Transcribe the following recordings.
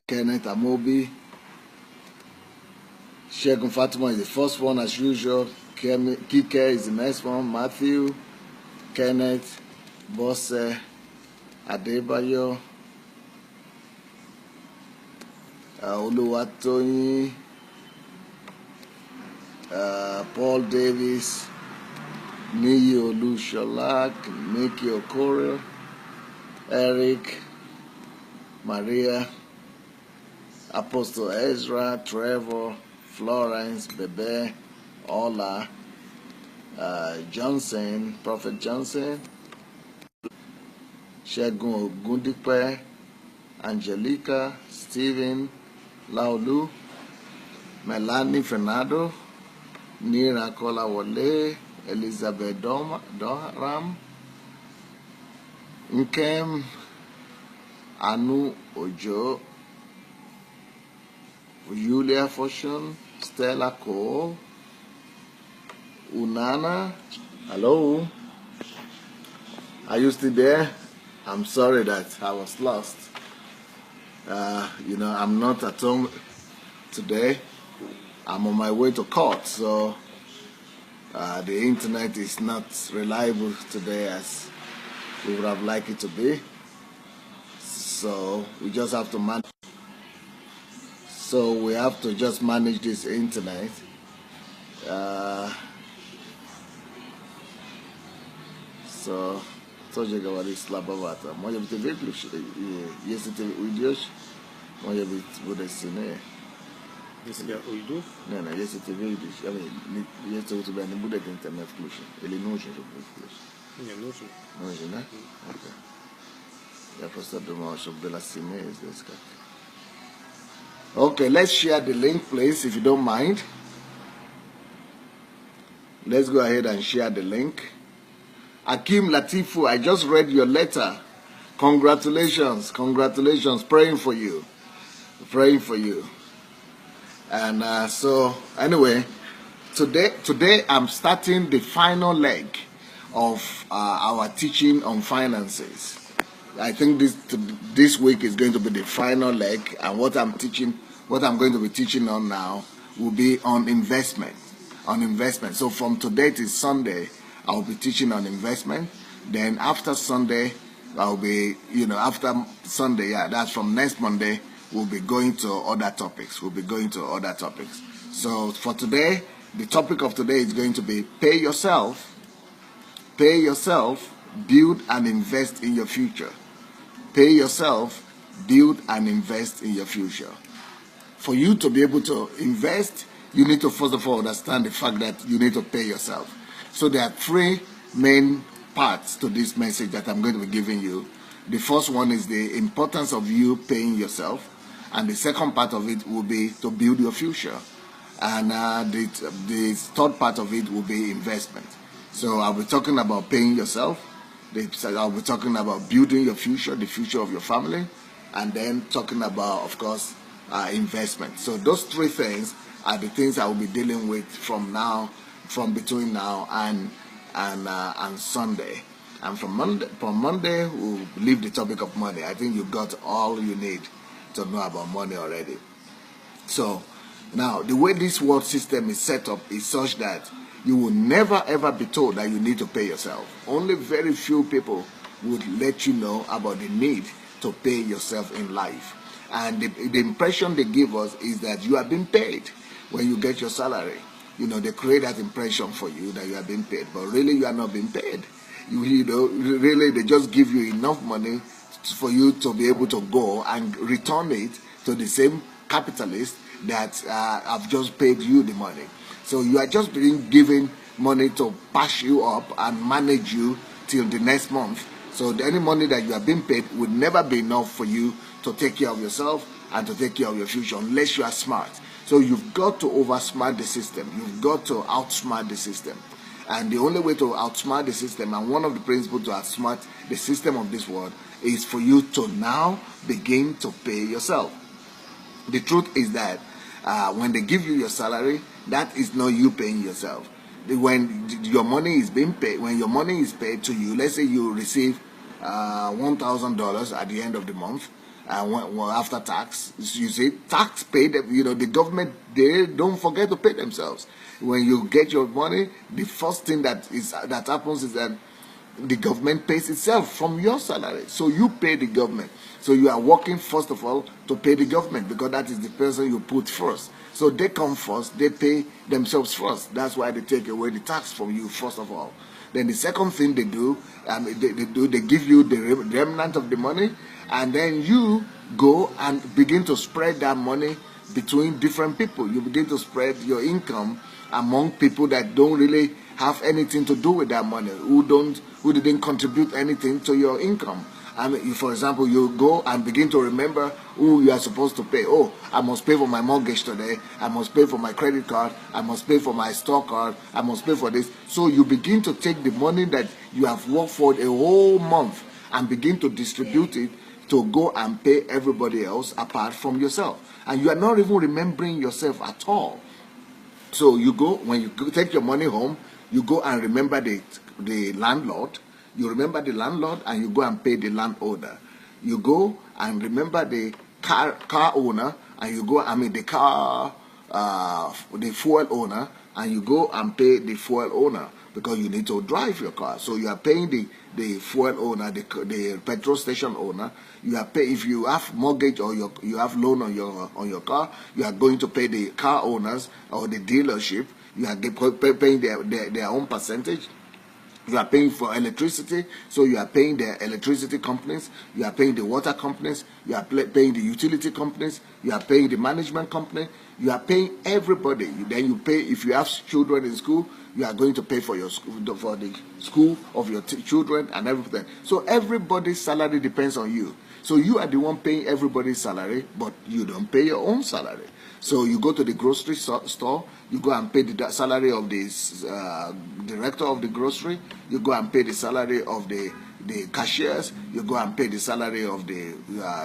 Kenneth Amobi. Shegun Fatima is the first one as usual. Kike is the next one. Matthew, Kenneth, Bosse, Adebayo, Oluwatoyin, Paul Davis, Niyi Olusholak, Nikki Okoro, Eric, Maria, Apostle Ezra, Trevor, Florence, Bebe, Ola, Johnson, Prophet Johnson, Shegun Ogundipe, Angelica, Stephen, Laulu, Melanie Fernando, Nira Kolawole, Elizabeth Doram, Nkem, Anu Ojo, Julia Fortune, Stella Cole, Unana. Hello, are you still there? I'm sorry that I was lost. I'm not at home today. I'm on my way to court, so the internet is not reliable today as we would have liked it to be. So we just have to manage. So we have to just manage this internet. So je gawari slabavata. Moja bit wirklich jeste ujdeš, moja bit bude sine. Jeste ga ujdu? Ne, jeste vidiš, ali jeste u tebe ne bude internet включен. Или нужен же будет включен? Не, нужен. Нужен, да? Окей. Я просто думал, что была сine здесь как. Okay, let's share the link, please, if you don't mind. Let's go ahead and share the link. Akim Latifu, I just read your letter. Congratulations, congratulations. Praying for you. Praying for you. And so, anyway, today I'm starting the final leg of our teaching on finances. I think this week is going to be the final leg, and what I'm going to be teaching on now will be on investment. On investment. So from today to Sunday, I'll be teaching on investment. Then after Sunday, I'll be, after Sunday, that's from next Monday, we'll be going to other topics. So for today, the topic of today is going to be pay yourself, build and invest in your future. Pay yourself, build and invest in your future. For you to be able to invest, you need to first of all understand the fact that you need to pay yourself. So there are three main parts to this message that I'm going to be giving you. The first one is the importance of you paying yourself, and the second part of it will be to build your future, and the third part of it will be investment. So I'll be talking about paying yourself, I'll be talking about building your future, the future of your family, and then talking about, of course, investment. So those three things are the things I will be dealing with from between now and Sunday. And from Monday, we'll leave the topic of money. I think you got all you need to know about money already. So now, the way this world system is set up is such that you will never ever be told that you need to pay yourself. Only very few people would let you know about the need to pay yourself in life. And the impression they give us is that you are being paid when you get your salary. They create that impression for you that you are being paid, but really you are not being paid. Really they just give you enough money for you to be able to go and return it to the same capitalist that have just paid you the money. So you are just being given money to pass you up and manage you till the next month. So any money that you are being paid would never be enough for you to take care of yourself and to take care of your future unless you are smart. So you've got to oversmart the system. You've got to outsmart the system. And the only way to outsmart the system, and one of the principles to outsmart the system of this world, is for you to now begin to pay yourself. The truth is that when they give you your salary, that is not you paying yourself. When your money is being paid, when your money is paid to you, let's say you receive $1,000 at the end of the month, And when after tax, you see, tax paid, the government, they don't forget to pay themselves. When you get your money, the first thing that happens is that the government pays itself from your salary. So you pay the government. So you are working, first of all, to pay the government, because that is the person you put first. So they come first, they pay themselves first. That's why they take away the tax from you, first of all. Then the second thing they do, they give you the remnant of the money, and then you go and begin to spread that money between different people. You begin to spread your income among people that don't really have anything to do with that money, who didn't contribute anything to your income. For example, you go and begin to remember who you are supposed to pay. Oh, I must pay for my mortgage today. I must pay for my credit card. I must pay for my store card. I must pay for this. So you begin to take the money that you have worked for a whole month and begin to distribute it to go and pay everybody else apart from yourself. And you are not even remembering yourself at all. So you go, when you take your money home, you go and remember the landlord. You remember the landlord, and you go and pay the landowner. You go and remember the car owner, and you go, the fuel owner, and you go and pay the fuel owner, because you need to drive your car. So you are paying the fuel owner, the petrol station owner. You are pay, if you have mortgage or you have loan on your car, you are going to pay the car owners or the dealership. You are paying their own percentage. You are paying for electricity, so you are paying the electricity companies, you are paying the water companies, you are paying the utility companies, you are paying the management company, you are paying everybody. Then you pay, if you have children in school, you are going to pay for your for the school of your children and everything. So everybody's salary depends on you. So you are the one paying everybody's salary, but you don't pay your own salary. So you go to the grocery store, you go and pay the salary of the director of the grocery, you go and pay the salary of the cashiers, you go and pay the salary of the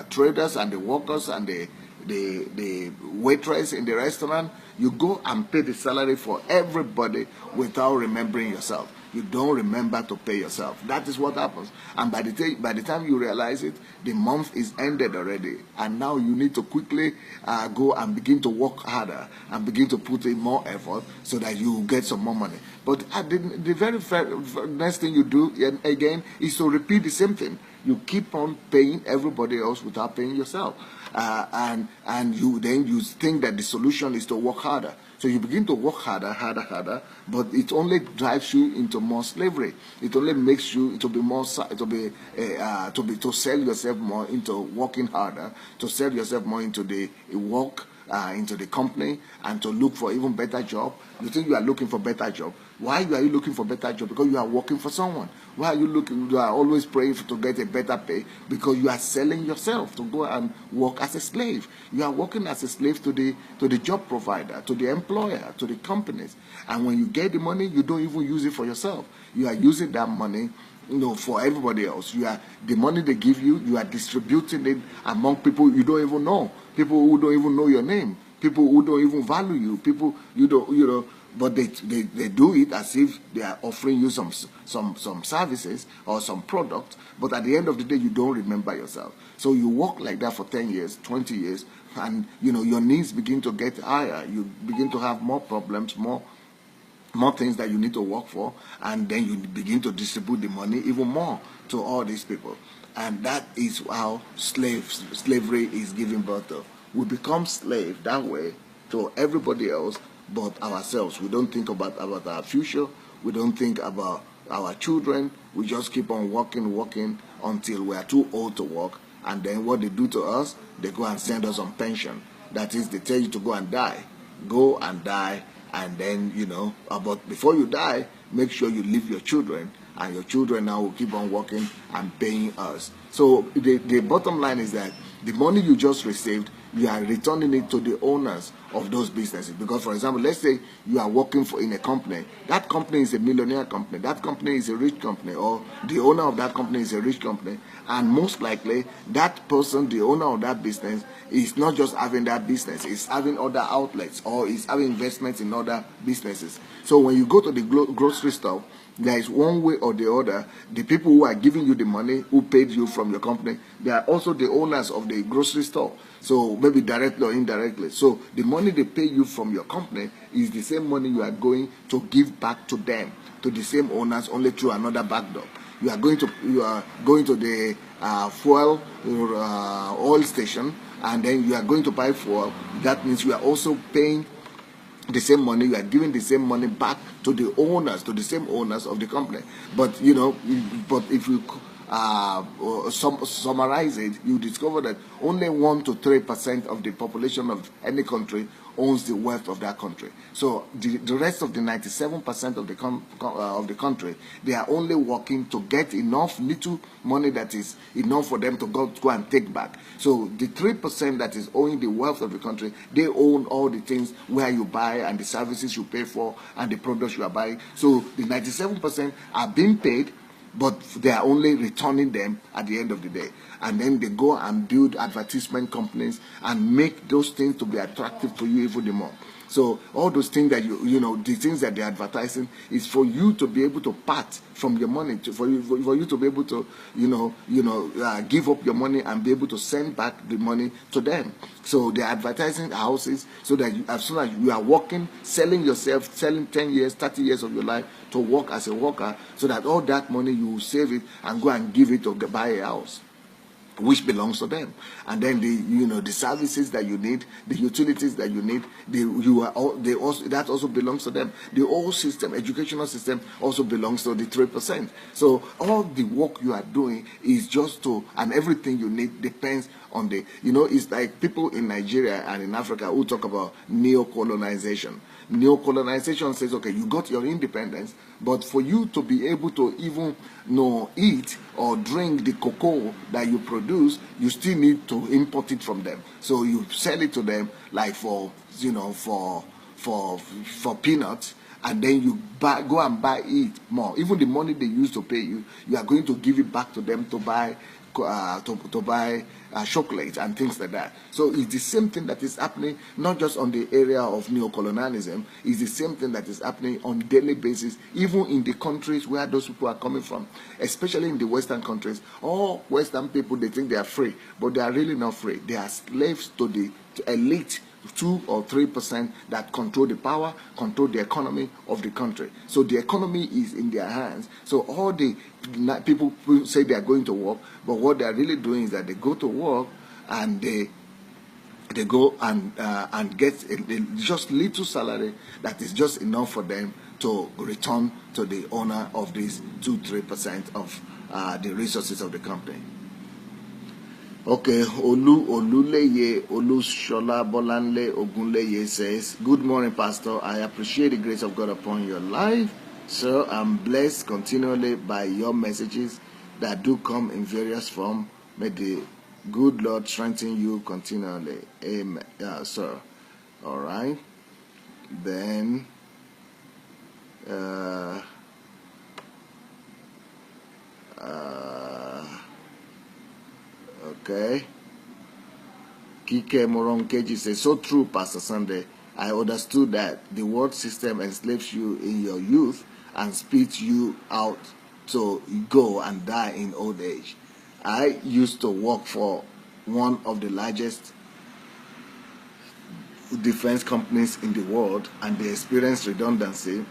traders and the workers and the waitress in the restaurant. You go and pay the salary for everybody without remembering yourself. You don't remember to pay yourself. That is what happens. And by the time you realize it, the month is ended already. And now you need to quickly go and begin to work harder and begin to put in more effort so that you get some more money. But the very next thing you do, again, is to repeat the same thing. You keep on paying everybody else without paying yourself. And you think that the solution is to work harder. So you begin to work harder, but it only drives you into more slavery. It only makes you to sell yourself more into working harder, to sell yourself more into the work, into the company, and to look for even better job. You think you are looking for better job. Why are you looking for better job? Because you are working for someone. Why are you looking? You are always praying to get a better pay, because you are selling yourself to go and work as a slave. You are working as a slave to the job provider, to the employer, to the companies. And when you get the money, you don't even use it for yourself. You are using that money, for everybody else. The money they give you, you are distributing it among people you don't even know, people who don't even know your name, people who don't even value you, people you don't, but they do it as if they are offering you some services or some product, but at the end of the day, you don't remember yourself. So you work like that for 10 years, 20 years, and your needs begin to get higher. You begin to have more problems, more things that you need to work for, and then you begin to distribute the money even more to all these people. And that is how slavery is giving birth to. We become slave that way to everybody else but ourselves. We don't think about our future. We don't think about our children. We just keep on working until we are too old to work. And then what they do to us, they go and send us on pension. That is, they tell you to go and die. Go and die. And then, but before you die, make sure you leave your children. And your children now will keep on working and paying us. So the bottom line is that the money you just received, you are returning it to the owners of those businesses. Because, for example, let's say you are working in a company. That company is a millionaire company. That company is a rich company, or the owner of that company is a rich company. And most likely, that person, the owner of that business, is not just having that business, it's having other outlets, or is having investments in other businesses. So when you go to the grocery store, there is one way or the other, the people who are giving you the money, who paid you from your company, they are also the owners of the grocery store. So maybe directly or indirectly. So the money they pay you from your company is the same money you are going to give back to them, to the same owners, only through another back door. You are going to the fuel oil station, and then you are going to buy fuel. That means you are also paying the same money. You are giving the same money back to the owners, to the same owners of the company. But if you summarize it, you discover that only 1 to 3% of the population of any country owns the wealth of that country. So the rest of the 97% of the country, they are only working to get enough little money that is enough for them to go and take back. So the 3% that is owning the wealth of the country, they own all the things where you buy and the services you pay for and the products you are buying. So the 97% are being paid, but they are only returning them at the end of the day. And then they go and build advertisement companies and make those things to be attractive to you even more. So all those things that the things that they're advertising is for you to be able to part from your money, for you to be able to, give up your money and be able to send back the money to them. So they're advertising houses so that as soon as you are working, selling 10 years, 30 years of your life to work as a worker, so that all that money you will save it and go and give it to buy a house, which belongs to them. And then the services that you need, the utilities that you need, that also belongs to them. The whole system, educational system, also belongs to the 3%. So all the work you are doing is just and everything you need depends on it's like people in Nigeria and in Africa who talk about neo-colonization. Neo-colonization says, okay, you got your independence, but for you to be able to even eat or drink the cocoa that you produce, you still need to import it from them. So you sell it to them like for peanuts, and then you go and buy it more. Even the money they used to pay you, you are going to give it back to them to buy chocolate and things like that. So it's the same thing that is happening, not just on the area of neocolonialism. It's the same thing that is happening on a daily basis, even in the countries where those people are coming from, especially in the Western countries. All Western people, they think they are free, but they are really not free. They are slaves to the elite, 2 or 3% that control the power, control the economy of the country. So the economy is in their hands. So all the people say they are going to work, but what they are really doing is that they go to work and they go and get just little salary that is just enough for them to return to the owner of these 2-3% of the resources of the company. Okay, Oluleye Olushola Bolanle Ogunleye says, good morning, Pastor. I appreciate the grace of God upon your life. Sir, I'm blessed continually by your messages that do come in various forms. May the good Lord strengthen you continually. Amen. Sir. All right. Then, okay. Kike Moronkeji says, so true, Pastor Sunday. I understood that the world system enslaves you in your youth and spits you out to go and die in old age. I used to work for one of the largest defense companies in the world, and they experienced redundancy.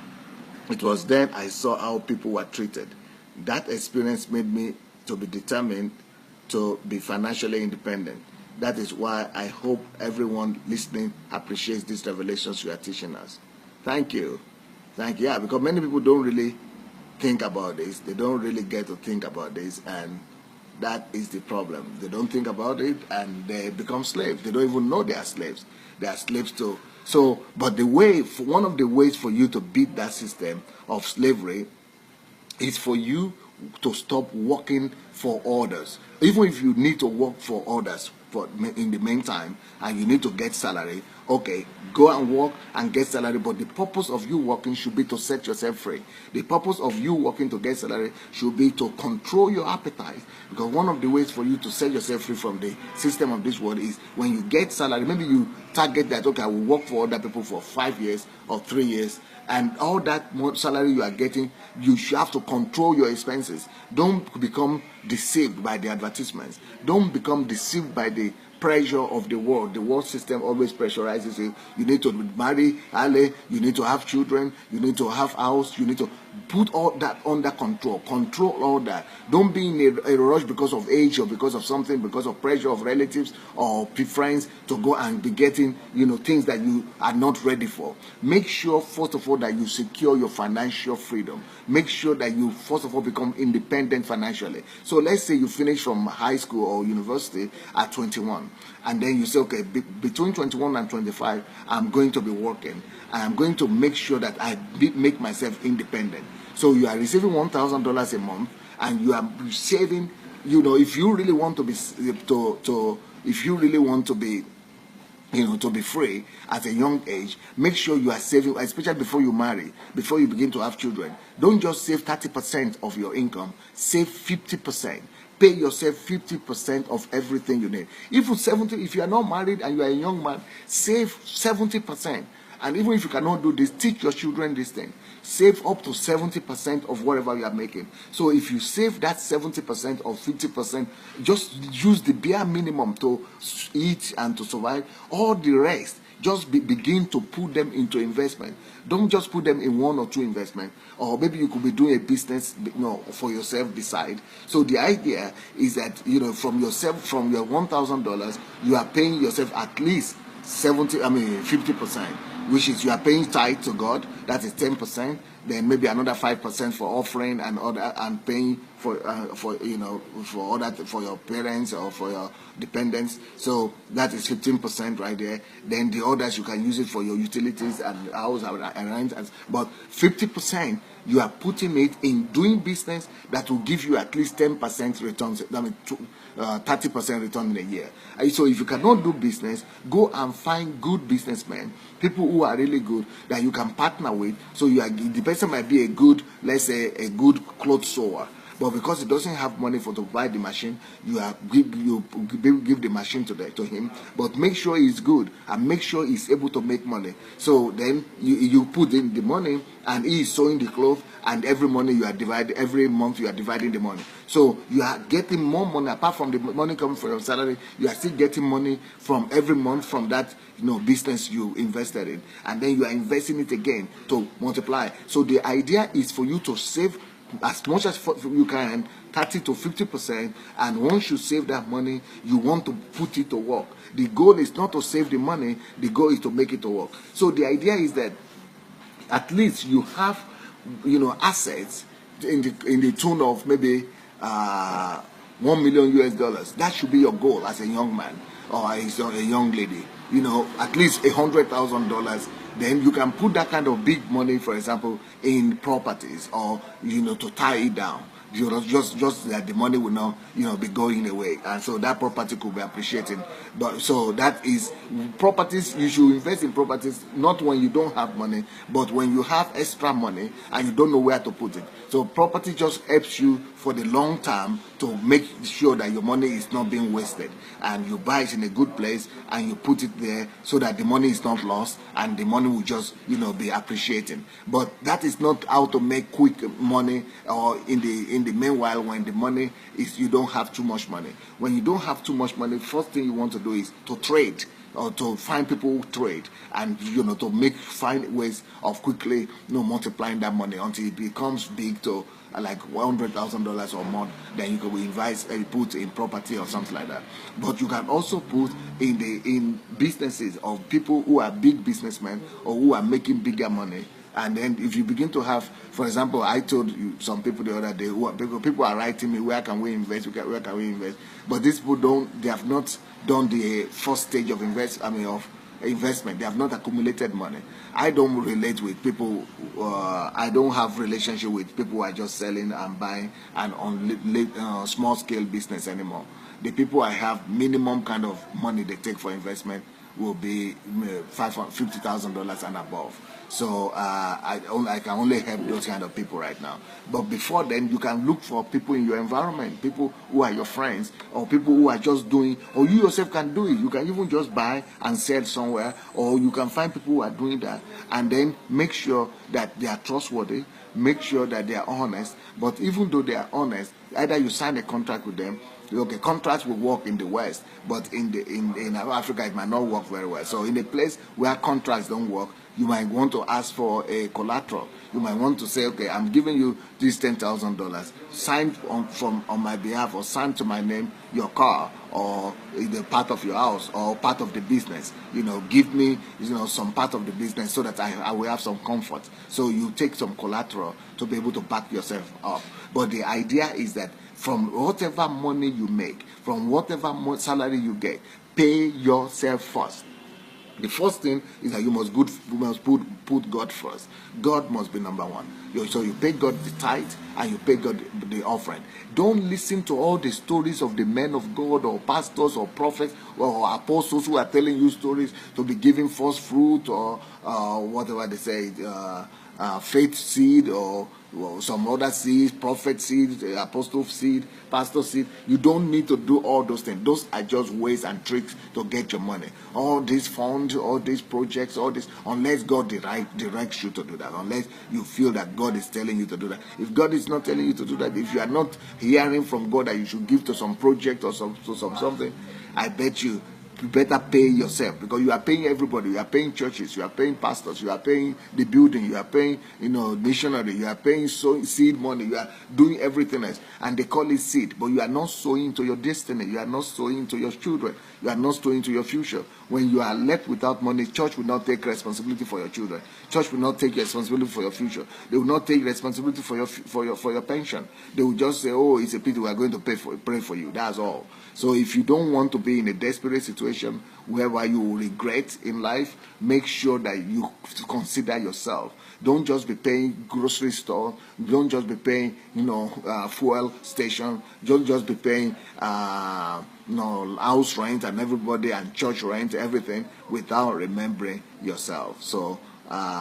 It was then I saw how people were treated. That experience made me to be determined to be financially independent. That is why I hope everyone listening appreciates these revelations you are teaching us. Thank you. Thank you. Yeah, because many people don't really think about this. They don't really get to think about this, and that is the problem. They don't think about it, and they become slaves. They don't even know they are slaves. They are slaves too. So, but one of the ways for you to beat that system of slavery is for you to stop working for others. Even if you need to work for others in the meantime, and you need to get salary, Okay, go and work and get salary, but the purpose of you working should be to set yourself free. The purpose of you working to get salary should be to control your appetite, because one of the ways for you to set yourself free from the system of this world is when you get salary. Maybe you target that, okay, I will work for other people for 5 years or 3 years, and all that salary you are getting, you should have to control your expenses. Don't become deceived by the advertisements. Don't become deceived by the pressure of the world. The world system always pressurizes you. You need to marry early, you need to have children, you need to have house, you need to put all that under control. Control all that. Don't be in a rush because of age or because of something, because of pressure of relatives or friends to go and be getting, things that you are not ready for. Make sure, first of all, that you secure your financial freedom. Make sure that you, first of all, become independent financially. So let's say you finish from high school or university at 21, and then you say, okay, between 21 and 25, I'm going to be working, and I'm going to make sure that I make myself independent. So you are receiving $1,000 a month, and you are saving. If you really want to be if you really want to be to be free at a young age, make sure you are saving, especially before you marry, before you begin to have children. Don't just save 30% of your income, save 50%. Pay yourself 50% of everything you need. If you are not married and you are a young man, save 70%. And even if you cannot do this, teach your children this thing. Save up to 70% of whatever you are making. So if you save that 70% or 50%, just use the bare minimum to eat and to survive. All the rest, just begin to put them into investment. Don't just put them in one or two investments. Or maybe you could be doing a business for yourself beside. So the idea is that from your $1,000, you are paying yourself at least 50%, which is you are paying tithe to God. That is 10%. Then maybe another 5% for offering and paying for your parents or for your dependents. So that is 15% right there. Then the others you can use it for your utilities and house and rent. But 50% you are putting it in doing business that will give you at least 10% returns. 30% return in a year. So if you cannot do business, go and find good businessmen, people who are really good that you can partner with. So the person might be a good, let's say, a good clothes sewer, but because he doesn't have money to buy the machine, you give the machine to him. But make sure he's good and make sure he's able to make money. So then you put in the money, and he is sewing the clothes, and every month you are dividing the money. So you are getting more money apart from the money coming from your salary. You are still getting money from every month from that business you invested in, and then you are investing it again to multiply. So the idea is for you to save as much as you can, 30 to 50%, and once you save that money, you want to put it to work. The goal is not to save the money, the goal is to make it to work. So the idea is that at least you have assets in the tune of maybe $1 million US. That should be your goal as a young man or as a young lady. At least $100,000. Then you can put that kind of big money, for example, in properties, or to tie it down. Just that the money will not be going away, and so that property could be appreciating. But so that is properties. You should invest in properties not when you don't have money, but when you have extra money and you don't know where to put it. So property just helps you for the long term to make sure that your money is not being wasted, and you buy it in a good place and you put it there so that the money is not lost and the money will just be appreciating. But that is not how to make quick money, or in the meanwhile when the money is, you don't have too much money. When you don't have too much money, first thing you want to do is to trade, or to find people who trade, and to find ways of quickly multiplying that money until it becomes big to like $100,000 or more. Then you can invest and put in property or something like that. But you can also put in businesses of people who are big businessmen or who are making bigger money. And then if you begin to have, for example, I told you some people the other day, people are writing me, where can we invest? Where can we invest? But these people they have not done the first stage of investment. They have not accumulated money. I don't relate with people. I don't have relationship with people who are just selling and buying and on small scale business anymore. The people I have, minimum kind of money they take for investment will be $50,000 and above. So I can only help those kind of people right now. But before then, you can look for people in your environment, people who are your friends, or people who are just doing, or you yourself can do it. You can even just buy and sell somewhere, or you can find people who are doing that, and then make sure that they are trustworthy, make sure that they are honest. But even though they are honest, either you sign a contract with them. Okay, contracts will work in the West, but in Africa it might not work very well. So in a place where contracts don't work, you might want to ask for a collateral. You might want to say, okay, I'm giving you this $10,000, sign on my behalf, or sign to my name your car, or the part of your house, or part of the business. Give me some part of the business so that I will have some comfort. So you take some collateral to be able to back yourself up. But the idea is that from whatever money you make, from whatever salary you get, pay yourself first. The first thing is that you must put God first. God must be number one. So you pay God the tithe and you pay God the offering. Don't listen to all the stories of the men of God or pastors or prophets or apostles who are telling you stories to be giving first fruit or whatever they say, faith seed or some other seeds, prophet seed, apostle seed, pastor seed. You don't need to do all those things. Those are just ways and tricks to get your money. All these funds, all these projects, all this, unless God directs you to do that, unless you feel that God is telling you to do that. If God is not telling you to do that, if you are not hearing from God that you should give to some project or something, I bet you better pay yourself, because you are paying everybody. You are paying churches, you are paying pastors, you are paying the building, you are paying missionary, you are paying seed money, you are doing everything else, and they call it seed, but you are not sowing into your destiny, you are not sowing into your children, you are not sowing into your future. When you are left without money, church will not take responsibility for your children. Church will not take responsibility for your future. They will not take responsibility for your pension. They will just say, oh, it's a pity, we are going to pray for you. That's all. So if you don't want to be in a desperate situation whereby you will regret in life, make sure that you consider yourself. Don't just be paying grocery store. Don't just be paying, fuel station. Don't just be paying, house rent and everybody and church rent, everything, without remembering yourself. So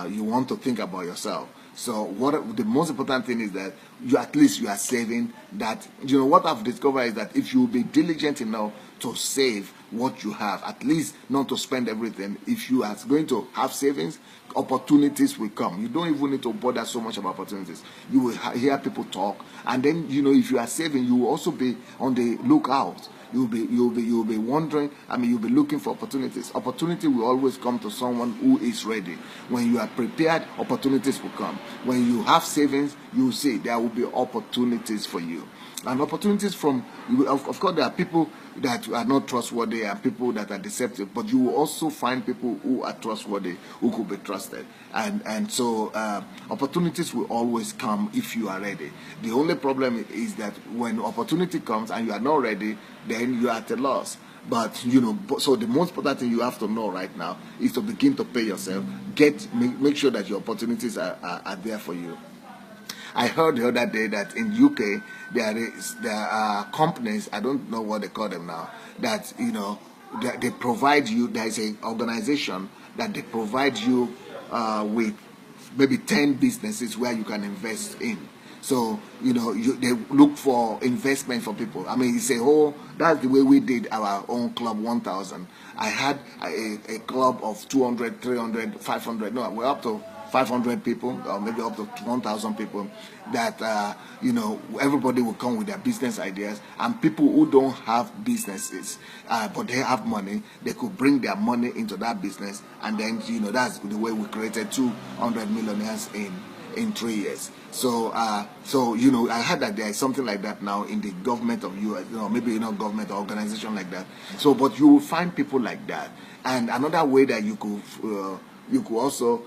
you want to think about yourself. So the most important thing is that you are saving. That what I've discovered is that if you be diligent enough to save what you have, at least not to spend everything. If you are going to have savings, opportunities will come. You don't even need to bother so much about opportunities. You will hear people talk, and then if you are saving, you will also be on the lookout. You'll be wondering. You'll be looking for opportunities. Opportunity will always come to someone who is ready. When you are prepared, opportunities will come. When you have savings, you will see there will be opportunities for you. And opportunities of course, there are people that are not trustworthy and people that are deceptive, but you will also find people who are trustworthy, who could be trusted. And so opportunities will always come if you are ready. The only problem is that when opportunity comes and you are not ready, then you are at a loss. But so the most important thing you have to know right now is to begin to pay yourself. Make sure that your opportunities are there for you. I heard the other day that in UK there are companies, I don't know what they call them now, that that they provide you. There is an organization that they provide you with maybe 10 businesses where you can invest in. So they look for investment for people. You say, oh, that's the way we did our own club 1000. I had a club of 200, 300, 500. No, we're up to 500 people, or maybe up to 1,000 people, that everybody will come with their business ideas, and people who don't have businesses but they have money, they could bring their money into that business, and then that's the way we created 200 millionaires in 3 years. So I heard that there is something like that now in the government of US, maybe government or organization like that. So, but you will find people like that. And another way that you could also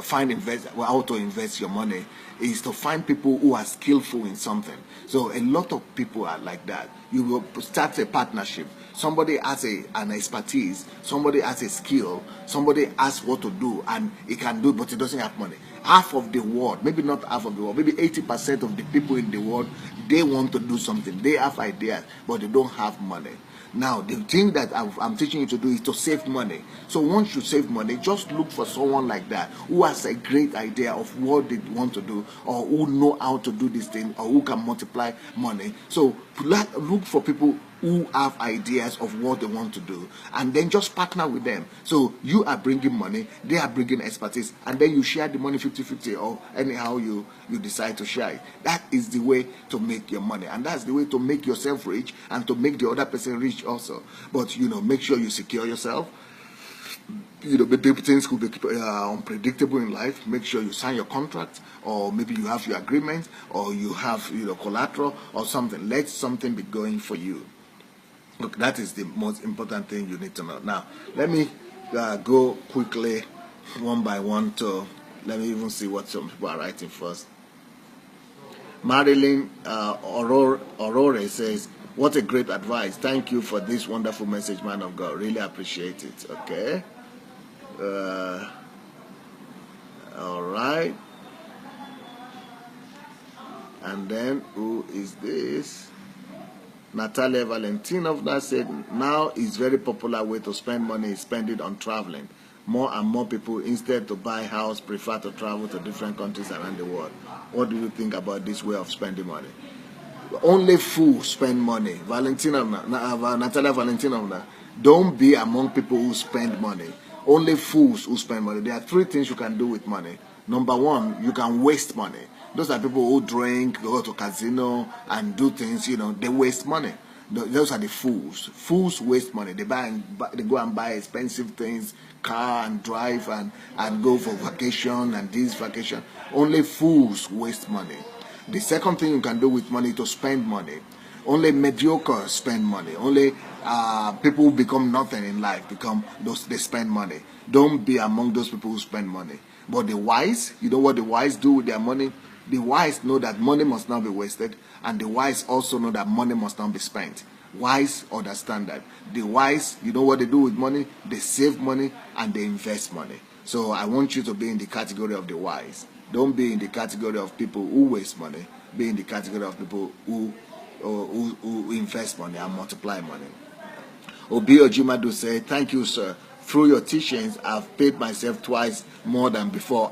find how to invest your money is to find people who are skillful in something. So a lot of people are like that. You will start a partnership. Somebody has an expertise, somebody has a skill, somebody has what to do, and he can do it, but he doesn't have money. Half of the world, maybe not half of the world, maybe 80% of the people in the world, they want to do something. They have ideas, but they don't have money. Now, the thing that I'm teaching you to do is to save money. So once you save money, just look for someone like that who has a great idea of what they want to do, or who know how to do this thing, or who can multiply money. So look for people who have ideas of what they want to do, and then just partner with them. So you are bringing money, they are bringing expertise, and then you share the money 50-50, or anyhow you decide to share it. That is the way to make your money, and that's the way to make yourself rich and to make the other person rich also. But make sure you secure yourself. Maybe things could be unpredictable in life. Make sure you sign your contract, or maybe you have your agreement, or you have collateral or something. Let something be going for you. Look, that is the most important thing you need to know. Now, let me go quickly one by one let me even see what some people are writing first. Marilyn Aurora says, what a great advice. Thank you for this wonderful message, man of God. Really appreciate it. Okay. All right. And then, who is this? Natalia Valentinovna said, now is very popular way to spend money is spend it on traveling. More and more people, instead to buy house, prefer to travel to different countries around the world. What do you think about this way of spending money? Only fools spend money. Natalia Valentinovna, don't be among people who spend money. Only fools who spend money. There are three things you can do with money. Number one, you can waste money. Those are people who drink, go to casino, and do things, they waste money. Those are the fools. Fools waste money. They go and buy expensive things, car and drive and go for vacation and this vacation. Only fools waste money. The second thing you can do with money is to spend money. Only mediocre spend money. Only people who become nothing in life they spend money. Don't be among those people who spend money. But the wise, you know what the wise do with their money? The wise know that money must not be wasted, and the wise also know that money must not be spent. Wise understand that. The wise, you know what they do with money? They save money and they invest money. So I want you to be in the category of the wise. Don't be in the category of people who waste money. Be in the category of people who invest money and multiply money. Obi Ojimadu said, thank you, sir. Through your teachings, I've paid myself twice more than before.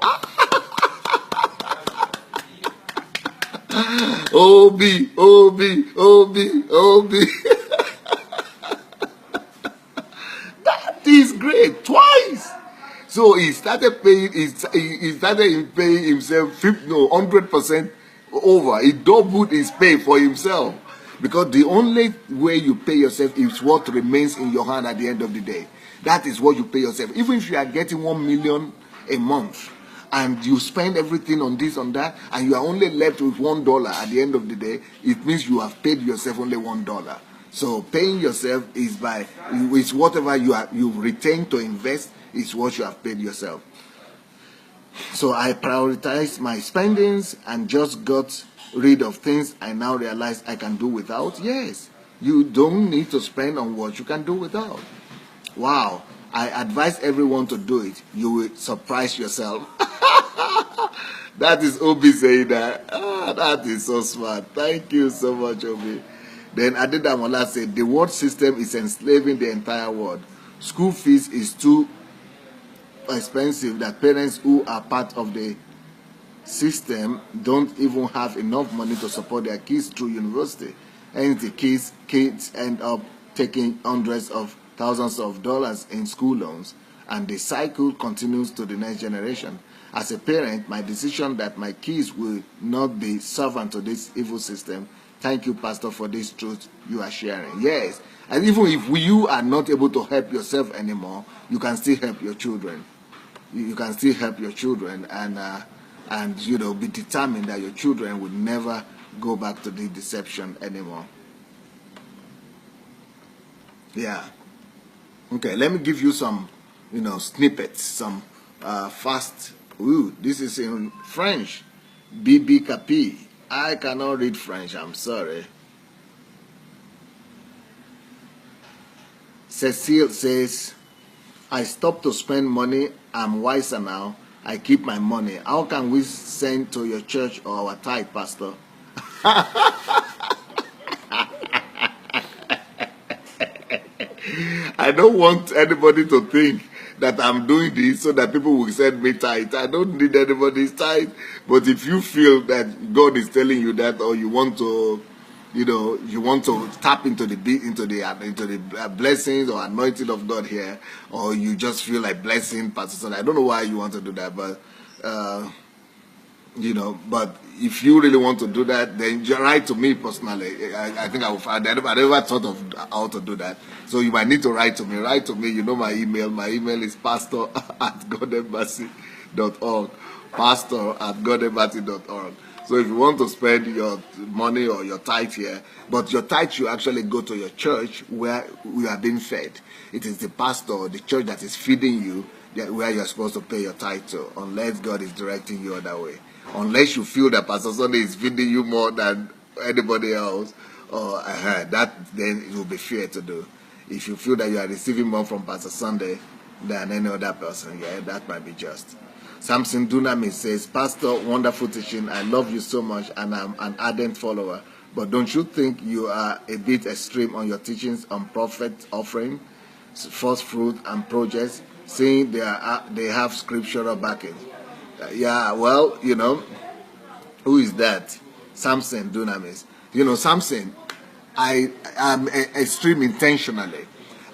Obi. That is great. Twice. So he started paying. He started paying himself 100% over. He doubled his pay for himself, because the only way you pay yourself is what remains in your hand at the end of the day. That is what you pay yourself. Even if you are getting 1 million a month, and you spend everything on this, on that, and you are only left with $1 at the end of the day, it means you have paid yourself only $1. So paying yourself is whatever you retain to invest is what you have paid yourself. So I prioritized my spendings and just got rid of things I now realize I can do without. Yes, you don't need to spend on what you can do without. Wow, I advise everyone to do it. You will surprise yourself. That is Obi saying that. That is so smart. Thank you so much, Obi. Then Adedamola said, the world system is enslaving the entire world. School fees is too expensive that parents who are part of the system don't even have enough money to support their kids through university. And the kids end up taking hundreds of thousands of dollars in school loans, and the cycle continues to the next generation. As a parent, my decision that my kids will not be servant to this evil system. Thank you, Pastor, for this truth you are sharing. Yes, and even if you are not able to help yourself anymore, you can still help your children. You can still help your children, and be determined that your children will never go back to the deception anymore. Yeah. Okay, let me give you some, snippets, some fast. Ooh, this is in French. Bibi Capi. I cannot read French, I'm sorry. Cecile says, I stopped to spend money. I'm wiser now. I keep my money. How can we send to your church or our tithe, Pastor? I don't want anybody to think that I'm doing this so that people will send me tithe. I don't need anybody's tithe. But if you feel that God is telling you that, or you want to, you want to tap into the blessings or anointing of God here, or you just feel like blessing Pastor Sunday. I don't know why you want to do that, but but if you really want to do that, then you write to me personally. I think I never thought of how to do that. So you might need to write to me. Write to me. You know my email. My email is pastor@godembassy.org. pastor@godembassy.org. So if you want to spend your money or your tithe here, but your tithe should actually go to your church where we are being fed. It is the pastor or the church that is feeding you where you're supposed to pay your tithe to, unless God is directing you other way. Unless you feel that Pastor Sunday is feeding you more than anybody else, or that, then it will be fair to do. If you feel that you are receiving more from Pastor Sunday than any other person, that might be just. Samson Dunami says, Pastor, wonderful teaching. I love you so much, and I'm an ardent follower. But don't you think you are a bit extreme on your teachings on prophet offering, first fruit, and projects, saying they have scriptural backing? Well, who is that? Samson Dunamis. Samson, I am extreme intentionally.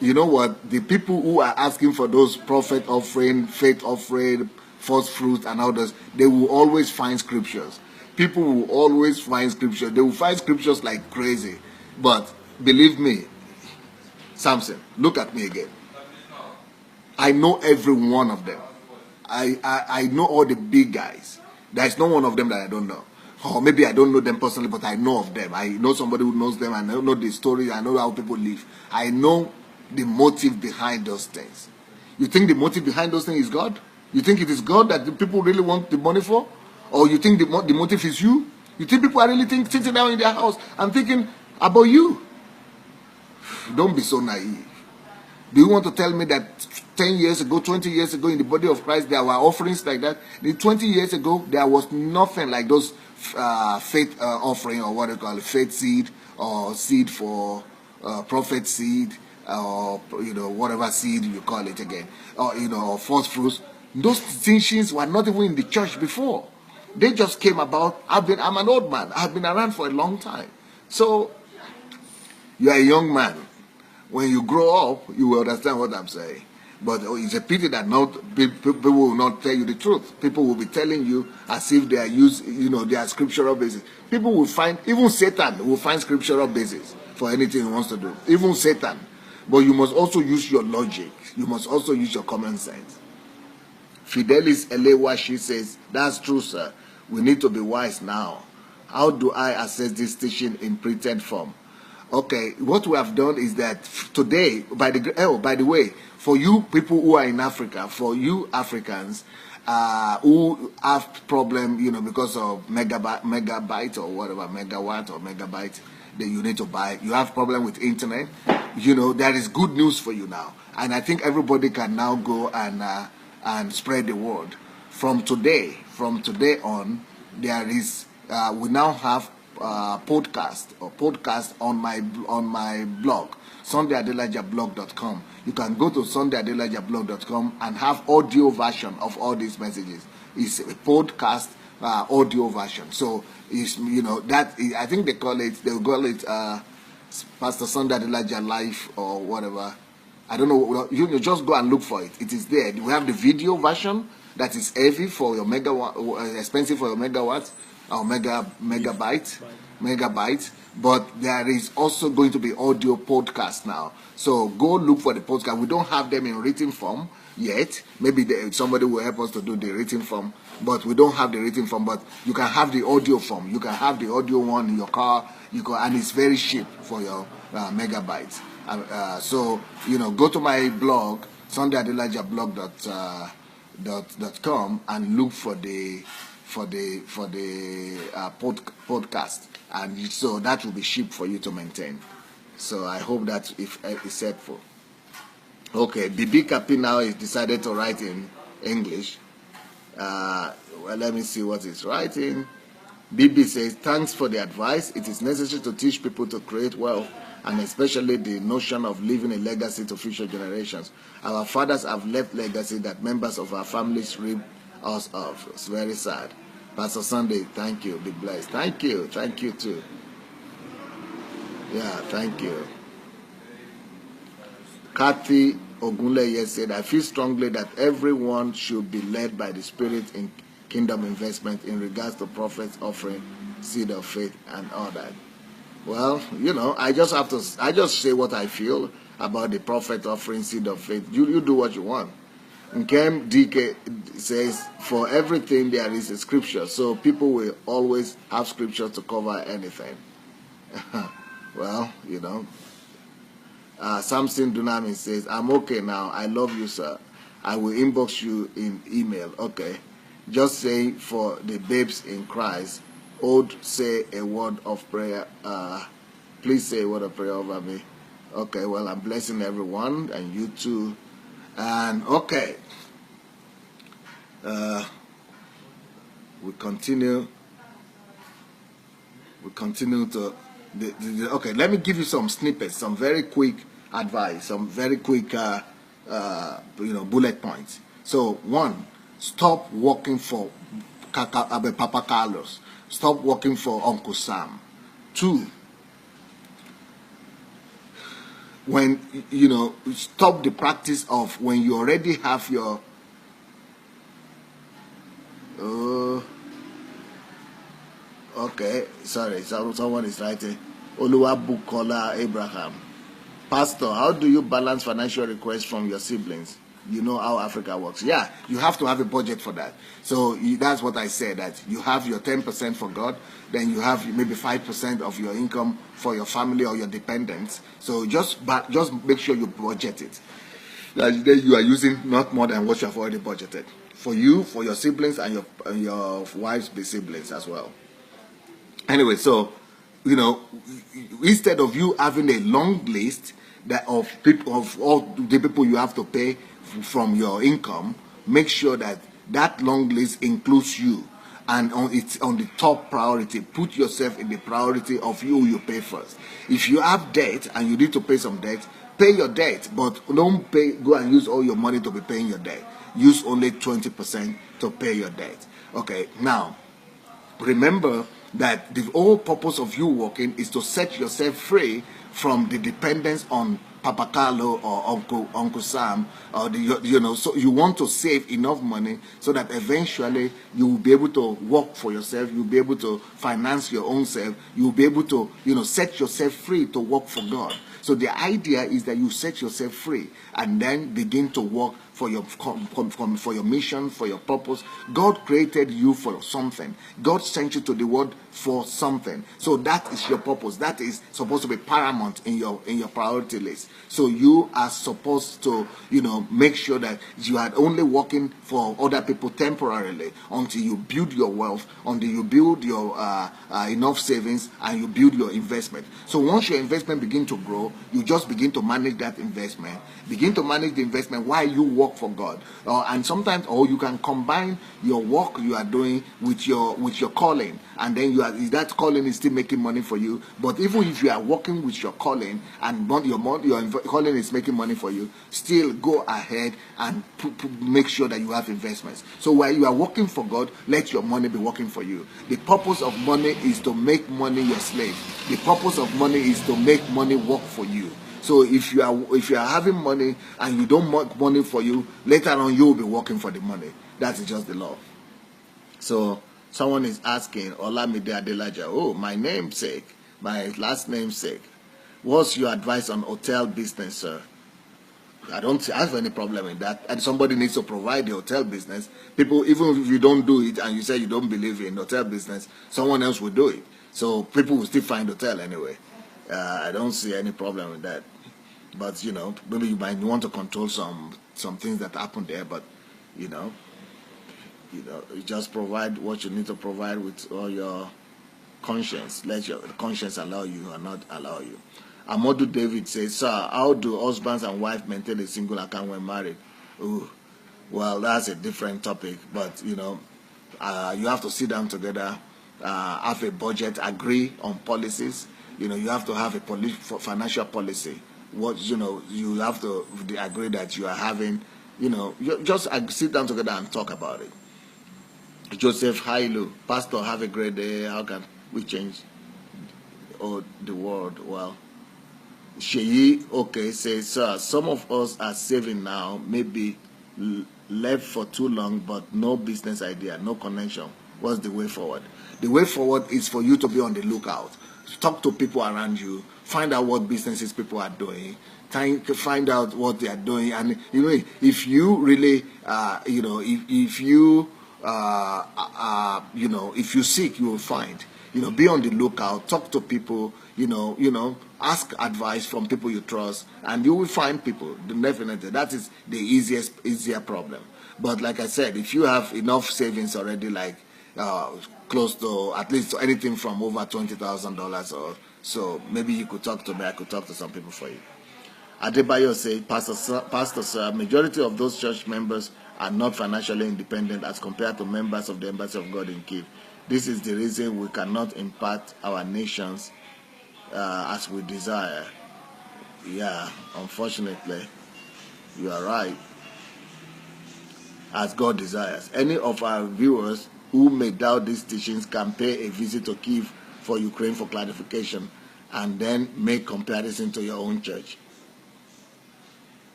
You know what? The people who are asking for those prophet offering, faith offering, first fruit, and others, they will always find scriptures. People will always find scriptures. They will find scriptures like crazy. But believe me, Samson, look at me again. I know every one of them. I know all the big guys. There's no one of them that I don't know. Or maybe I don't know them personally, but I know of them. I know somebody who knows them. I know the story. I know how people live. I know the motive behind those things. You think the motive behind those things is God? You think it is God that the people really want the money for? Or you think the motive is you? You think people are really sitting down in their house and thinking about you? Don't be so naive. Do you want to tell me that 10 years ago, 20 years ago in the body of Christ, there were offerings like that? 20 years ago, there was nothing like those faith offering, or what they call it, faith seed, or seed for prophet seed, or whatever seed you call it again, or first fruits. Those teachings were not even in the church before. They just came about. I'm an old man. I've been around for a long time. So you're a young man. When you grow up, you will understand what I'm saying. But it's a pity that people will not tell you the truth. People will be telling you as if they are they are scriptural basis. People will find, even Satan will find scriptural basis for anything he wants to do. Even Satan. But you must also use your logic. You must also use your common sense. Fidelis Elewa, she says, that's true, sir. We need to be wise now. How do I assess this teaching in printed form? Okay, what we have done is that today, by the way, for you people who are in Africa, for you Africans who have problem, because of megabyte or whatever, megawatt or megabyte that you need to buy, you have problem with internet, there is good news for you now. And I think everybody can now go and spread the word. From today on, there is, we now have podcast on my blog, sundayadelajablog.com. You can go to sundayadelajablog.com and have audio version of all these messages. It's a podcast audio version. So it's that I think they will call it Pastor Sunday Adelaja Life or whatever. I don't know. You just go and look for it. It is there. We have the video version that is heavy for your expensive for your megawatts or megabyte, but there is also going to be audio podcast now. So go look for the podcast. We don't have them in written form yet. Maybe somebody will help us to do the written form, but we don't have the written form. But you can have the audio form. You can have the audio one in your car. And it's very cheap for your megabytes. So go to my blog, sundayadelajablog.com, and look for the podcast, and so that will be cheap for you to maintain. So I hope that it's helpful. Okay, Bibi Kapi now is decided to write in English. Well, let me see what he's writing. Bibi says, thanks for the advice. It is necessary to teach people to create wealth and especially the notion of leaving a legacy to future generations. Our fathers have left legacy that members of our families reap us of. It's very sad. Pastor Sunday, thank you. Be blessed. Thank you. Thank you too. Yeah, thank you. Kathy Ogunleye said, I feel strongly that everyone should be led by the Spirit in kingdom investment in regards to prophets offering seed of faith and all that. Well, you know, I just say what I feel about the prophet offering seed of faith. You do what you want. Nkem DK says, for everything there is a scripture, so people will always have scripture to cover anything. Well, you know. Samson Dunami says, I'm okay now. I love you, sir. I will inbox you in email. Okay. Just say for the babes in Christ, say a word of prayer. Please say a word of prayer over me. Okay, well, I'm blessing everyone and you too. And okay. We continue to okay, let me give you some snippets, some very quick advice, some very quick bullet points. So 1, stop working for Papa Carlos. Stop working for Uncle Sam. 2, when stop the practice of when you already have your okay, sorry, someone is writing. Oluwabukola Abraham. Pastor, how do you balance financial requests from your siblings? You know how Africa works. Yeah, you have to have a budget for that. So that's what I said, that you have your 10% for God, then you have maybe 5% of your income for your family or your dependents. So just make sure you budget it. Then you are using not more than what you have already budgeted. For you, for your siblings, and your wife's siblings as well. Anyway, so instead of you having a long list of people, of all the people you have to pay from your income, make sure that long list includes you, and it's on the top priority. Put yourself in the priority of you pay first. If you have debt and you need to pay some debt, pay your debt, but don't go and use all your money to be paying your debt. Use only 20% to pay your debt. Okay, now remember that the whole purpose of you working is to set yourself free from the dependence on Papa Carlo or Uncle Sam, or so you want to save enough money so that eventually you will be able to work for yourself, you'll be able to finance your own self, you'll be able to set yourself free to work for God. So the idea is that you set yourself free and then begin to work for your mission, for your purpose. God created you for something. God sent you to the world for something. So that is your purpose. That is supposed to be paramount in your priority list. So you are supposed to, make sure that you are only working for other people temporarily until you build your wealth, until you build your enough savings, and you build your investment. So once your investment begin to grow, you just begin to manage that investment. Begin to manage the investment while you work for God. And sometimes, you can combine your work you are doing with your calling, and then that calling is still making money for you. But even if you are working with your calling and your calling is making money for you, still go ahead and make sure that you have investments. So while you are working for God, let your money be working for you. The purpose of money is to make money your slave. The purpose of money is to make money work for you. So if you are having money and you don't make money for you, later on you will be working for the money. That is just the law. So someone is asking, Olamide Adelaja, my namesake, my last namesake, what's your advice on hotel business, sir? I don't have any problem in that. And somebody needs to provide the hotel business. People, even if you don't do it and you say you don't believe in hotel business, someone else will do it. So people will still find hotel anyway. I don't see any problem with that. But maybe you might want to control some things that happen there. But you just provide what you need to provide with all your conscience. Let your conscience allow you or not allow you. Amodu David says, sir, how do husbands and wives maintain a single account when married? Ooh, well, that's a different topic. But you have to sit down together, have a budget, agree on policies, You know, you have to have a financial policy. What, you know, you have to agree that you are having, you know, you just sit down together and talk about it. Joseph, hi, Lou. Pastor, have a great day. How can we change the world? Well, Sheyi, okay, says, sir, some of us are saving now, maybe left for too long, but no business idea, no connection. What's the way forward? The way forward is for you to be on the lookout. Talk to people around you. Find out what businesses people are doing. Find out what they are doing. And, you know, if you really, you know, if you, you know, if you seek, you will find. You know, be on the lookout. Talk to people. You know, ask advice from people you trust, and you will find people. Definitely, that is the easier problem. But like I said, if you have enough savings already, like close to at least anything from over $20,000 or so, maybe you could talk to me. I could talk to some people for you. Adebayo says, Pastor sir, majority of those church members are not financially independent as compared to members of the Embassy of God in Kiev. This is the reason we cannot impact our nations as we desire. Yeah, unfortunately, you are right. As God desires. Any of our viewers who may doubt these teachings can pay a visit to Kiev for Ukraine for clarification and then make comparison to your own church.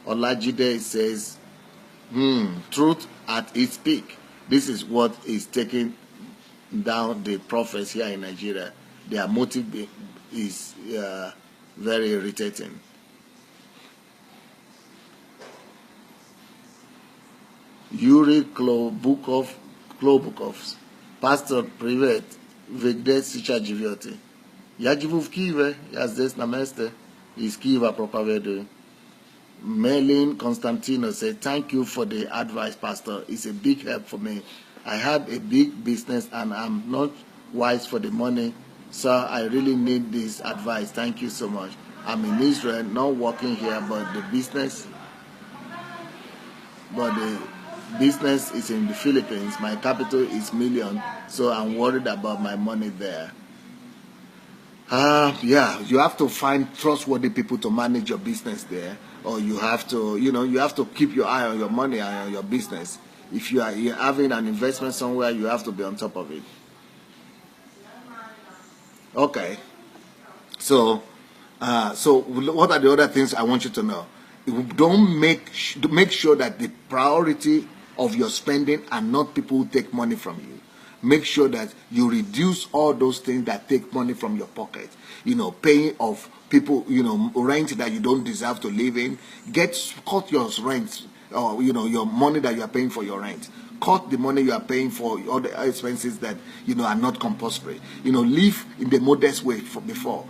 Olajide says, truth at its peak. This is what is taking down the prophets here in Nigeria. Their motive is very irritating. Yuri Klobukov's Pastor Privet Vigde Sicha Jivioti. Я живу в Киеве, я здесь на месте, из Киева проповедую. Melin Constantino said, thank you for the advice, Pastor. It's a big help for me. I had a big business and I'm not wise for the money. Sir, I really need this advice. Thank you so much. I'm in Israel, not working here, but the business is in the Philippines. My capital is million, so I'm worried about my money there. Yeah, you have to find trustworthy people to manage your business there, or you have to, you have to keep your eye on your money and on your business. If you're having an investment somewhere, you have to be on top of it. Okay. So what are the other things I want you to know? Don't make sure that the priority of your spending are not people who take money from you. Make sure that you reduce all those things that take money from your pocket. Paying off people, rent that you don't deserve to live in. Cut your rent, or your money that you are paying for your rent. Cut the money you are paying for all the expenses that are not compulsory. Live in the modest way before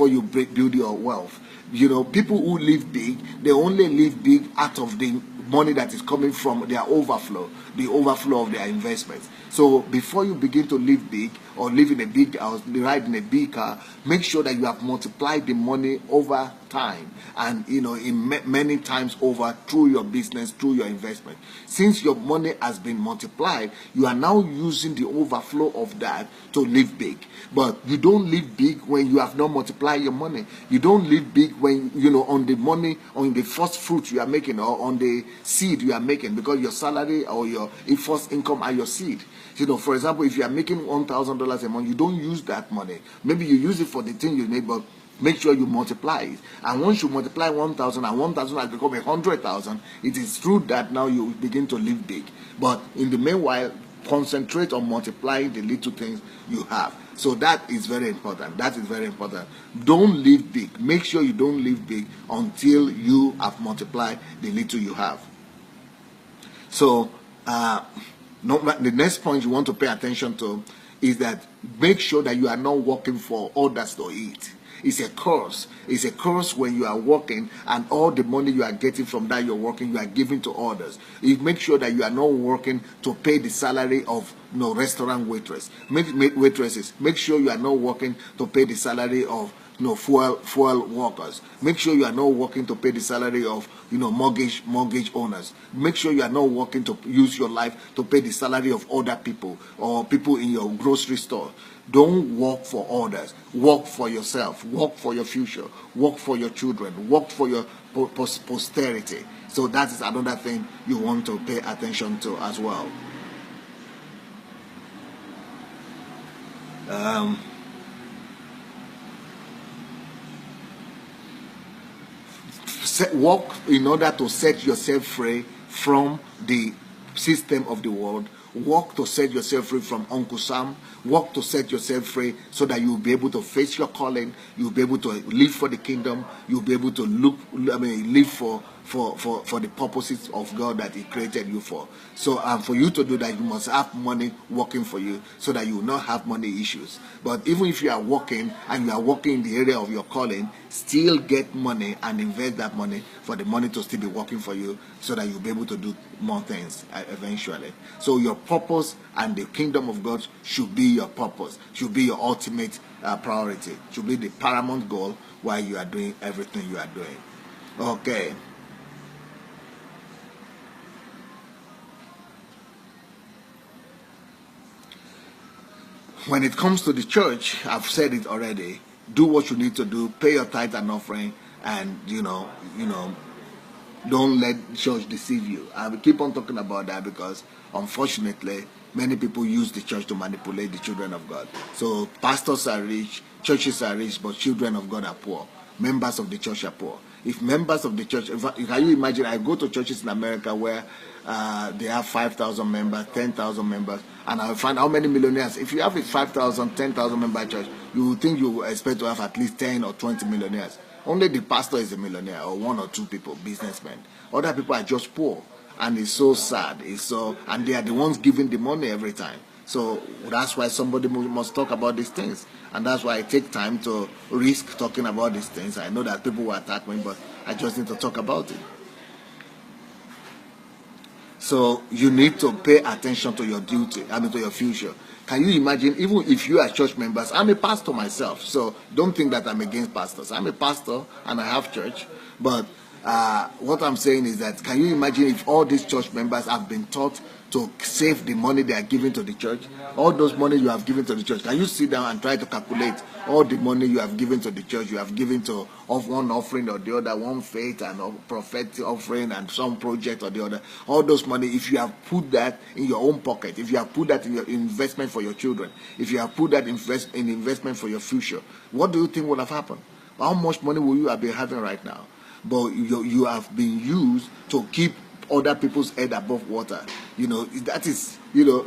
you build your wealth. People who live big, they only live big out of the money that is coming from their overflow, the overflow of their investments. So before you begin to live big or live in a big house, ride in a big car, make sure that you have multiplied the money over time and in many times over through your business, through your investment. Since your money has been multiplied, you are now using the overflow of that to live big. But you don't live big when you have not multiplied your money. You don't live big when on the money, on the first fruit you are making, or on the seed you are making, because your salary or your first income are your seed. For example, if you are making $1,000 a month, you don't use that money. Maybe you use it for the thing you need, but make sure you multiply it. And once you multiply 1,000 and 1,000 has become 100,000, it is true that now you begin to live big. But in the meanwhile, concentrate on multiplying the little things you have. So that is very important. That is very important. Don't live big. Make sure you don't live big until you have multiplied the little you have. So the next point you want to pay attention to is that make sure that you are not working for others to eat. It's a curse. It's a curse when you are working and all the money you are getting from that you're working, you are giving to others. You make sure that you are not working to pay the salary of restaurant waitresses. Make sure you are not working to pay the salary of fuel workers. Make sure you are not working to pay the salary of mortgage owners. Make sure you are not working to use your life to pay the salary of other people or people in your grocery store. Don't work for others. Work for yourself. Work for your future. Work for your children. Work for your posterity. So that is another thing you want to pay attention to as well. Work in order to set yourself free from the system of the world. Work to set yourself free from Uncle Sam. Work to set yourself free so that you'll be able to face your calling. You'll be able to live for the kingdom. You'll be able to live for the purposes of God that He created you for. So for you to do that, you must have money working for you so that you will not have money issues. But even if you are working and you are working in the area of your calling, still get money and invest that money for the money to still be working for you so that you'll be able to do more things eventually. So your purpose and the kingdom of God should be your purpose, should be your ultimate priority, should be the paramount goal while you are doing everything you are doing. Okay. When it comes to the church, I've said it already, do what you need to do, pay your tithe and offering, and don't let church deceive you. I will keep on talking about that because unfortunately many people use the church to manipulate the children of God. So pastors are rich, churches are rich, but children of God are poor. Members of the church are poor. If members of the church, can you imagine, I go to churches in America where they have 5,000 members, 10,000 members, and I find how many millionaires. If you have a 5,000, 10,000 member church, you would think you expect to have at least 10 or 20 millionaires. Only the pastor is a millionaire, or one or two people, businessmen. Other people are just poor, and it's so sad. And they are the ones giving the money every time. So that's why somebody must talk about these things, and that's why I take time to risk talking about these things. I know that people will attack me, but I just need to talk about it. So you need to pay attention to your duty, to your future. Can you imagine, even if you are church members, I'm a pastor myself, so don't think that I'm against pastors. I'm a pastor and I have church, but what I'm saying is that, can you imagine if all these church members have been taught to save the money they are giving to the church? All those money you have given to the church, can you sit down and try to calculate all the money you have given to the church, you have given to of one offering or the other, one faith and a prophetic offering and some project or the other, all those money, if you have put that in your own pocket, if you have put that in your investment for your children, if you have put that in investment for your future, what do you think would have happened? How much money will you have been having right now? But you have been used to keep other people's head above water. That is, you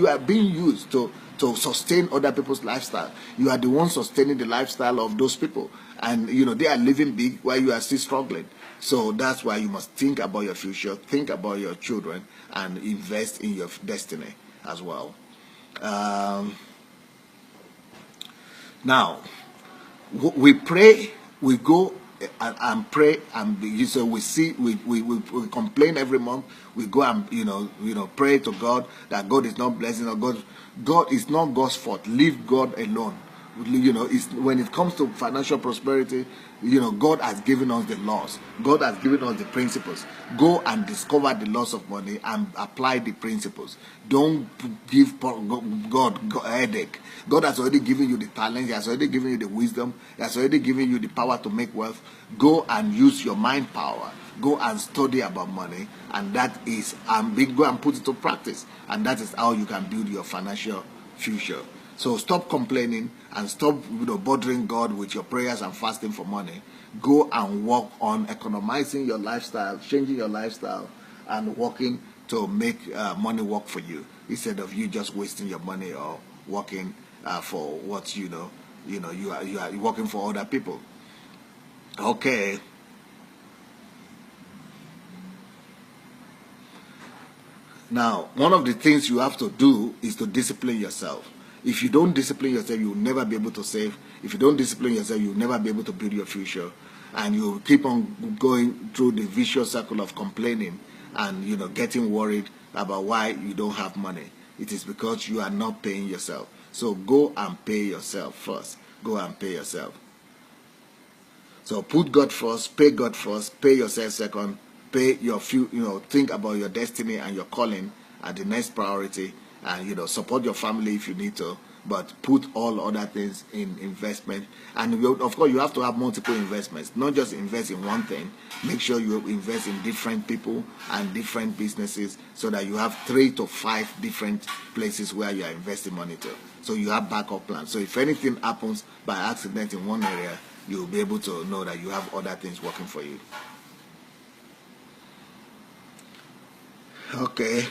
are being used to sustain other people's lifestyle. You are the one sustaining the lifestyle of those people, and they are living big while you are still struggling. So that's why you must think about your future, think about your children, and invest in your destiny as well. Now we pray, we go and pray, and so we complain every month. We go and pray to God that God is not blessing, or God is not God's fault. Leave God alone. When it comes to financial prosperity, God has given us the laws. God has given us the principles. Go and discover the laws of money and apply the principles. Don't give God a headache. God has already given you the talent. He has already given you the wisdom. He has already given you the power to make wealth. Go and use your mind power. Go and study about money, and that is go and put it to practice. And that is how you can build your financial future. So stop complaining and stop bothering God with your prayers and fasting for money. Go and work on economizing your lifestyle, changing your lifestyle, and working to make money work for you, instead of you just wasting your money or working for what you are working for other people. Okay. Now, one of the things you have to do is to discipline yourself. If you don't discipline yourself, you'll never be able to save. If you don't discipline yourself, you'll never be able to build your future. And you'll keep on going through the vicious circle of complaining and, getting worried about why you don't have money. It is because you are not paying yourself. So go and pay yourself first. Go and pay yourself. So put God first, pay yourself second, pay your think about your destiny and your calling at the next priority, and support your family if you need to, but put all other things in investment. And of course, you have to have multiple investments, not just invest in one thing. Make sure you invest in different people and different businesses, so that you have 3 to 5 different places where you are investing money to. So you have backup plans. So if anything happens by accident in one area, you'll be able to know that you have other things working for you. Okay,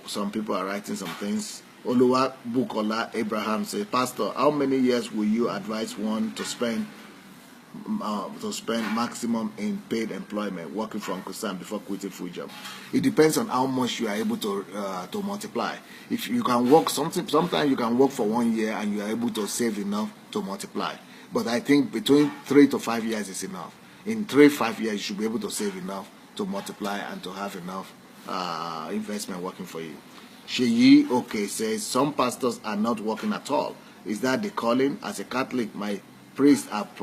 some people are writing some things. Oluwa Bukola Abraham says, Pastor, how many years will you advise one to spend maximum in paid employment working from Kusan before quitting full job? It depends on how much you are able to multiply. If you can work sometimes you can work for 1 year and you are able to save enough to multiply. But I think between 3 to 5 years is enough. In 3-5 years, you should be able to save enough to multiply and to have enough investment working for you. Sheyi Okay says, some pastors are not working at all. Is that the calling? As a Catholic, my priests have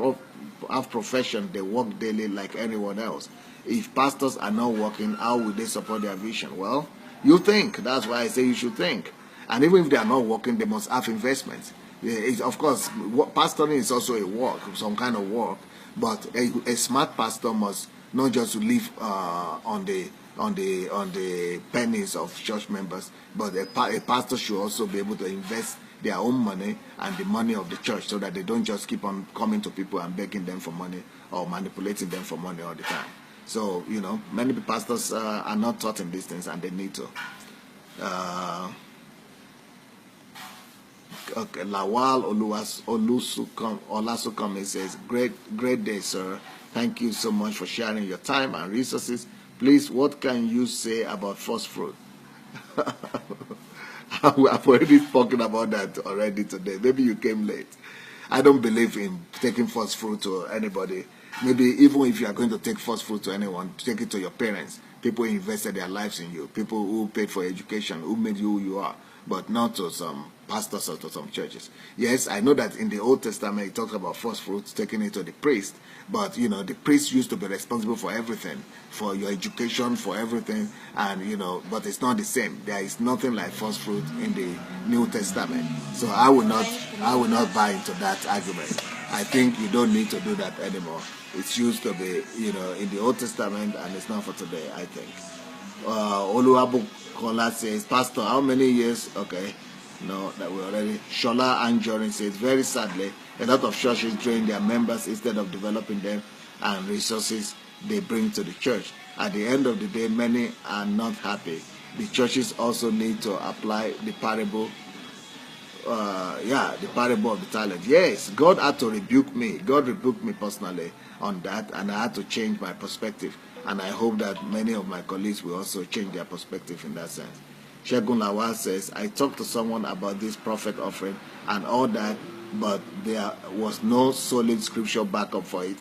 profession. They work daily like anyone else. If pastors are not working, how will they support their vision? Well, you think. That's why I say you should think. And even if they are not working, they must have investments. Of course, pastoring is also a work, some kind of work. But a smart pastor must not just live on the pennies of church members, but a pastor should also be able to invest their own money and the money of the church, so that they don't just keep on coming to people and begging them for money or manipulating them for money all the time. So, many pastors are not taught in these things, and they need to. Okay, Lawal Olasukome says, great day, sir. Thank you so much for sharing your time and resources. Please, what can you say about first fruit? I've already spoken about that already today. Maybe you came late. I don't believe in taking first fruit to anybody. Maybe even if you are going to take first fruit to anyone, take it to your parents. People who invested their lives in you. People who paid for education, who made you who you are. But not to some pastors or to some churches. Yes, I know that in the Old Testament it talks about first fruits, taking it to the priest. But, the priest used to be responsible for everything, for your education, for everything. And, but it's not the same. There is nothing like first fruit in the New Testament. So I will not buy into that argument. I think you don't need to do that anymore. It's used to be, in the Old Testament, and it's not for today, I think. Oluwabu Kola says, Pastor, how many years? Okay, no, that we already. Shola Anjorin says, very sadly, a lot of churches drain their members instead of developing them and resources they bring to the church. At the end of the day, many are not happy. The churches also need to apply the parable. The parable of the talent. Yes, God had to rebuke me. God rebuked me personally on that, and I had to change my perspective. And I hope that many of my colleagues will also change their perspective in that sense. Shegun Lawal says, I talked to someone about this prophet offering and all that, but there was no solid scripture backup for it.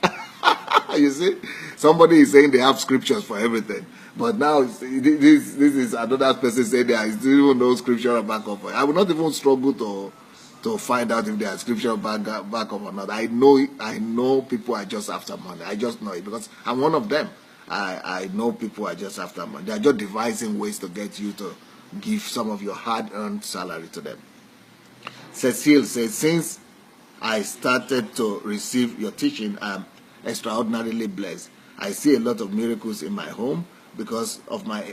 You see, somebody is saying they have scriptures for everything, but now this is another person saying there is even no scripture backup for it. I will not even struggle to find out if there are scripture backup or not. I know people are just after money. I just know it because I'm one of them. I know people are just after money. They are just devising ways to get you to give some of your hard-earned salary to them. Cecile says, since I started to receive your teaching, I'm extraordinarily blessed. I see a lot of miracles in my home. Because of my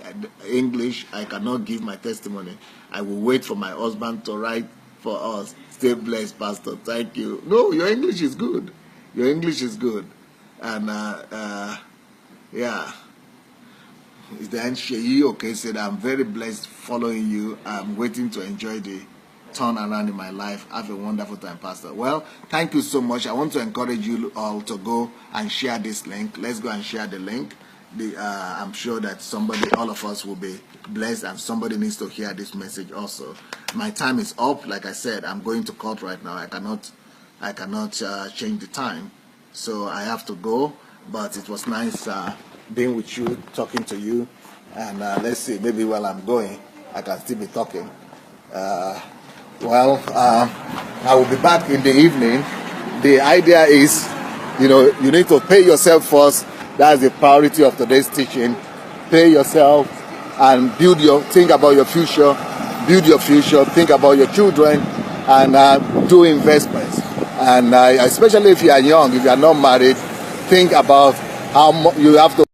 English, I cannot give my testimony. I will wait for my husband to write for us. Stay blessed, Pastor. Thank you. No, your English is good. Your English is good. And, yeah. Then Sheyi Okay said, I'm very blessed following you. I'm waiting to enjoy the turnaround in my life. Have a wonderful time, Pastor. Well, thank you so much. I want to encourage you all to go and share this link. Let's go and share the link. I'm sure that all of us will be blessed, and somebody needs to hear this message also. My time is up. Like I said, I'm going to court right now. I cannot change the time, so I have to go. But it was nice being with you, talking to you, and let's see, maybe while I'm going, I can still be talking. I will be back in the evening. The idea is You need to pay yourself first. That's the priority of today's teaching. Pay yourself and think about your future. Build your future. Think about your children and do investments. And especially if you are young, if you are not married, think about how you have to